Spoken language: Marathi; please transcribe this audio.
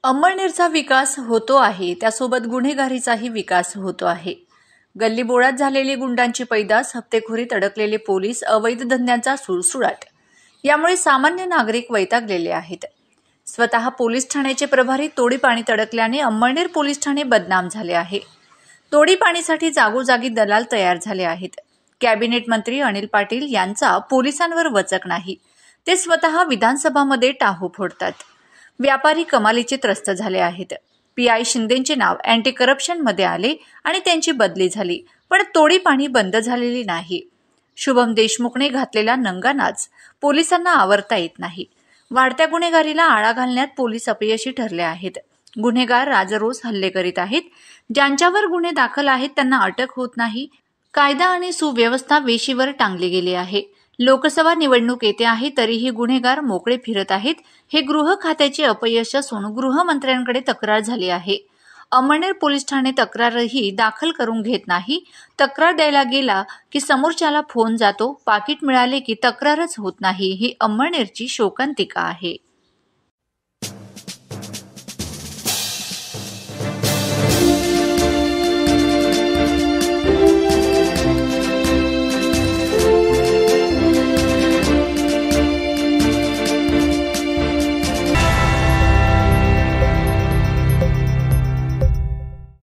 अंमळनेरचा विकास होतो आहे, त्यासोबत गुन्हेगारीचाही विकास होतो आहे. गल्लीबोळात झालेली गुंडांची पैदास, हप्तेखोरीत अडकलेले पोलीस, अवैध धंद्यांचा सुळसुळाट यामुळे सामान्य नागरिक वैतागलेले आहेत. स्वतः पोलीस ठाण्याचे प्रभारी तोडीपाणीत अडकल्याने अंमळनेर पोलीस ठाणे बदनाम झाले आहे. तोडीपाणीसाठी जागोजागी दलाल तयार झाले आहेत. कॅबिनेट मंत्री अनिल पाटील यांचा पोलिसांवर वचक नाही, ते स्वतः विधानसभामध्ये टाहो फोडतात. व्यापारी कमालीचे त्रस्त झाले आहेत. पी.आय. शिंदेंचे नाव अँटी करप्शनमध्ये आले आणि त्यांची बदली झाली, पण तोडीपाणी बंद झालेली नाही. शुभम देशमुखने घातलेला नंगा नाच पोलिसांना आवरता येत नाही. वाढत्या गुन्हेगारीला आळा घालण्यात पोलीस अपयशी ठरले आहेत. गुन्हेगार राजरोस हल्ले करीत आहेत. ज्यांच्यावर गुन्हे दाखल आहेत त्यांना अटक होत नाही. कायदा आणि सुव्यवस्था वेशीवर टांगली गेली आहे. लोकसभा निवडणूक येते आहे, तरीही गुन्हेगार मोकळे फिरत आहेत. हे गृह खात्याचे अपयश असून गृहमंत्र्यांकडे तक्रार झाली आहे. अंमळनेर पोलीस ठाणे तक्रारही दाखल करून घेत नाही. तक्रार द्यायला गेला की समोरच्याला फोन जातो, पाकिट मिळाले की तक्रारच होत नाही. ही अंमळनेरची शोकांतिका आहे.